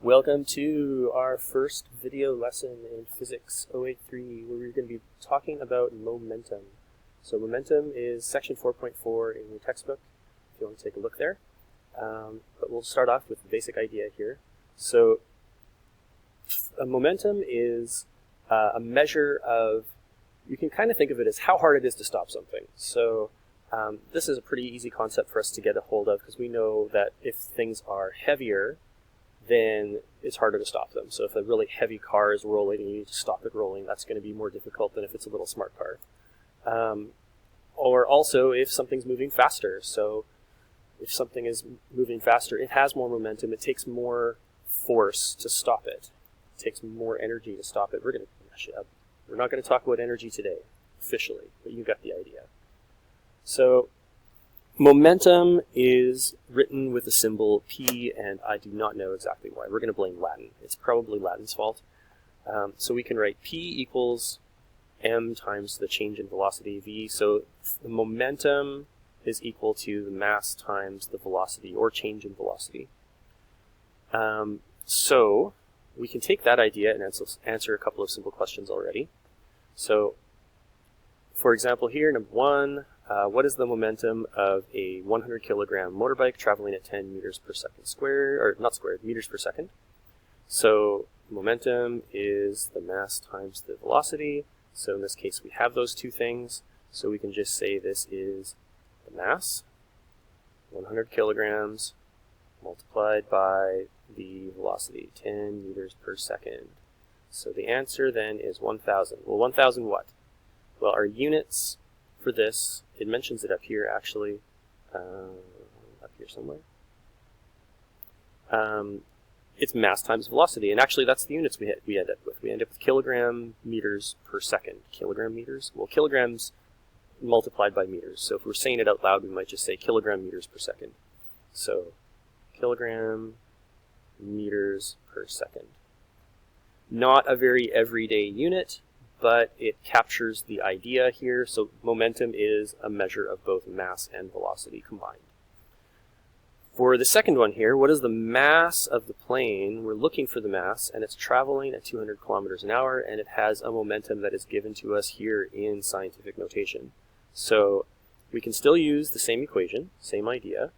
Welcome to our first video lesson in PHYS083, where we're going to be talking about momentum. So momentum is section 4.4 in your textbook, if you want to take a look there. But we'll start off with the basic idea here. So a momentum is a measure of, you can kind of think of it as how hard it is to stop something. So this is a pretty easy concept for us to get a hold of, because we know that if things are heavier, then it's harder to stop them. So if a really heavy car is rolling and you need to stop it rolling, that's going to be more difficult than if it's a little smart car. Or also if something's moving faster. So if something is moving faster, it has more momentum. It takes more force to stop it. It takes more energy to stop it. We're not going to talk about energy today, officially, but you got the idea. So momentum is written with the symbol P, and I do not know exactly why. We're going to blame Latin. It's probably Latin's fault. So we can write P equals m times the change in velocity v. So the momentum is equal to the mass times the velocity, or change in velocity. So we can take that idea and answer a couple of simple questions already. So for example here, number one, what is the momentum of a 100 kilogram motorbike traveling at 10 meters per second squared, or not squared, meters per second? So momentum is the mass times the velocity. So in this case we have those two things. So we can just say this is the mass, 100 kilograms, multiplied by the velocity, 10 meters per second. So the answer then is 1,000. Well, 1,000 what? Well, our units for this, it mentions it up here actually, up here somewhere. It's mass times velocity, and actually that's the units we end up with. We end up with kilogram meters per second. Kilogram meters? Well, kilograms multiplied by meters. So if we're saying it out loud, we might just say kilogram meters per second. So kilogram meters per second. Not a very everyday unit, but it captures the idea here. So momentum is a measure of both mass and velocity combined. For the second one here, what is the mass of the plane? We're looking for the mass, and it's traveling at 200 kilometers an hour, and it has a momentum that is given to us here in scientific notation. So we can still use the same equation, same idea,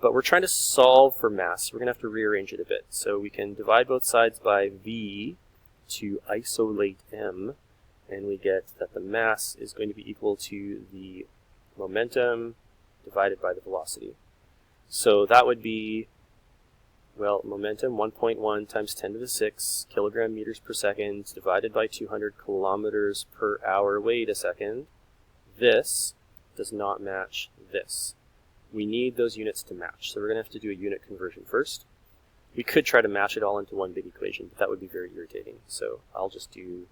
but we're trying to solve for mass. We're going to have to rearrange it a bit. So we can divide both sides by v to isolate m, and we get that the mass is going to be equal to the momentum divided by the velocity. So that would be, well, momentum 1.1 times 10 to the 6 kilogram meters per second divided by 200 kilometers per hour. Wait a second. This does not match this. We need those units to match. So we're going to have to do a unit conversion first. We could try to match it all into one big equation, but that would be very irritating. So I'll just do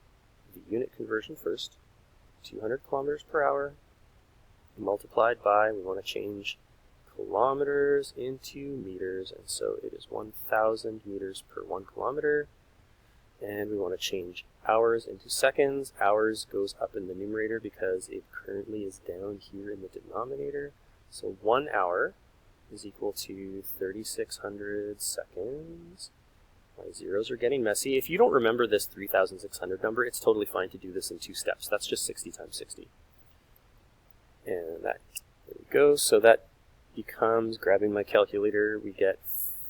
the unit conversion first. 200 kilometers per hour multiplied by, we want to change kilometers into meters, and so it is 1,000 meters per 1 kilometer. And we want to change hours into seconds. Hours goes up in the numerator because it currently is down here in the denominator. So 1 hour is equal to 3,600 seconds. My zeros are getting messy. If you don't remember this 3,600 number, it's totally fine to do this in 2 steps. That's just 60 times 60. And that, there we go. So that becomes, grabbing my calculator, we get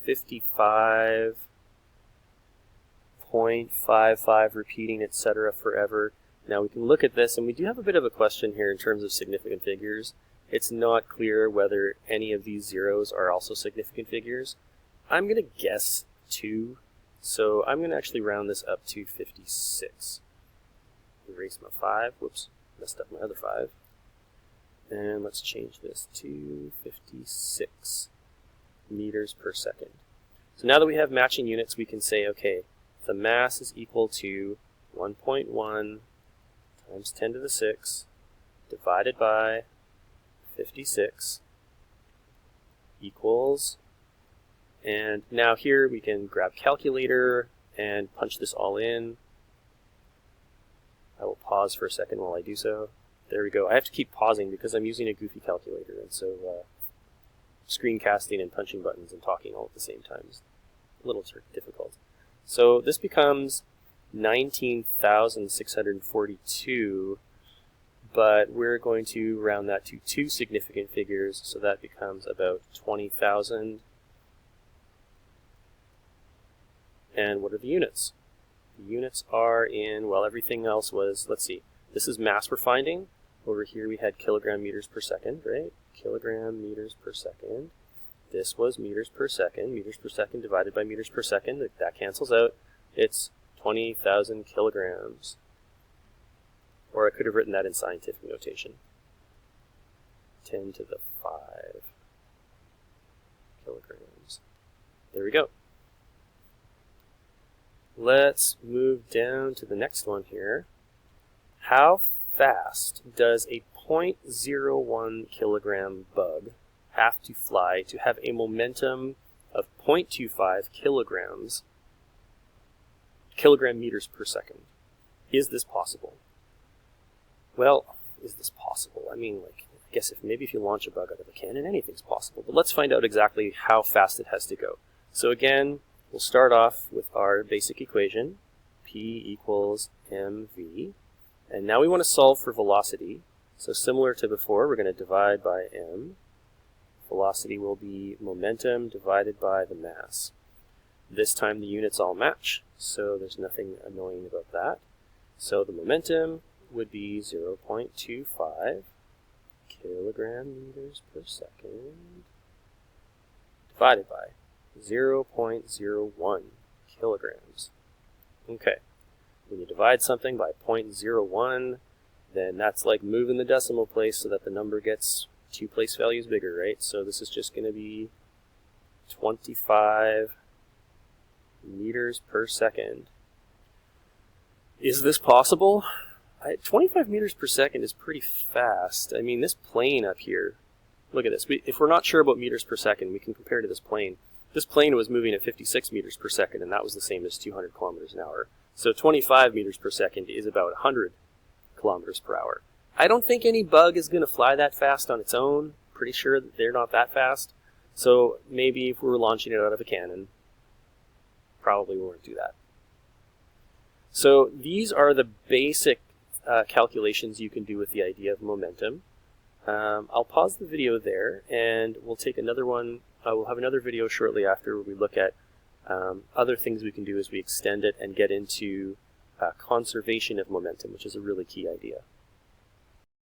55.55 repeating, etc. forever. Now we can look at this, and we do have a bit of a question here in terms of significant figures. It's not clear whether any of these zeros are also significant figures. I'm going to guess 2, so I'm going to actually round this up to 56. Erase my 5. Whoops, messed up my other 5. And let's change this to 56 meters per second. So now that we have matching units, we can say, okay, the mass is equal to 1.1 times 10 to the 6 divided by 56 equals, and now here we can grab calculator and punch this all in. I will pause for a second while I do so. There we go. I have to keep pausing because I'm using a goofy calculator, and so screencasting and punching buttons and talking all at the same time is little difficult. So this becomes 19,642, but we're going to round that to two significant figures, so that becomes about 20,000. And what are the units? The units are in, well, everything else was, let's see, this is mass we're finding. Over here we had kilogram meters per second, right? Kilogram meters per second. This was meters per second divided by meters per second. That cancels out. It's 20,000 kilograms. Or I could have written that in scientific notation. 10 to the 5 kilograms. There we go. Let's move down to the next one here. How fast does a 0.01 kilogram bug have to fly to have a momentum of 0.25 kilogram meters per second? Is this possible? Well, is this possible? I mean, like, I guess maybe if you launch a bug out of a cannon, anything's possible. But let's find out exactly how fast it has to go. So again, we'll start off with our basic equation, P equals mv. And now we want to solve for velocity. So similar to before, we're going to divide by m. Velocity will be momentum divided by the mass. This time the units all match, so there's nothing annoying about that. So the momentum would be 0.25 kilogram meters per second divided by 0.01 kilograms. Okay, when you divide something by 0.01, then that's like moving the decimal place so that the number gets 2 place values bigger, right? So this is just going to be 25 meters per second. Is this possible? 25 meters per second is pretty fast. I mean, this plane up here, look at this. If we're not sure about meters per second, we can compare to this plane. This plane was moving at 56 meters per second, and that was the same as 200 kilometers an hour. So 25 meters per second is about 100 kilometers per hour. I don't think any bug is going to fly that fast on its own. Pretty sure that they're not that fast. So maybe if we were launching it out of a cannon, probably won't do that. So these are the basic calculations you can do with the idea of momentum. I'll pause the video there, and we'll take another one. We'll have another video shortly after where we look at other things we can do as we extend it and get into conservation of momentum, which is a really key idea.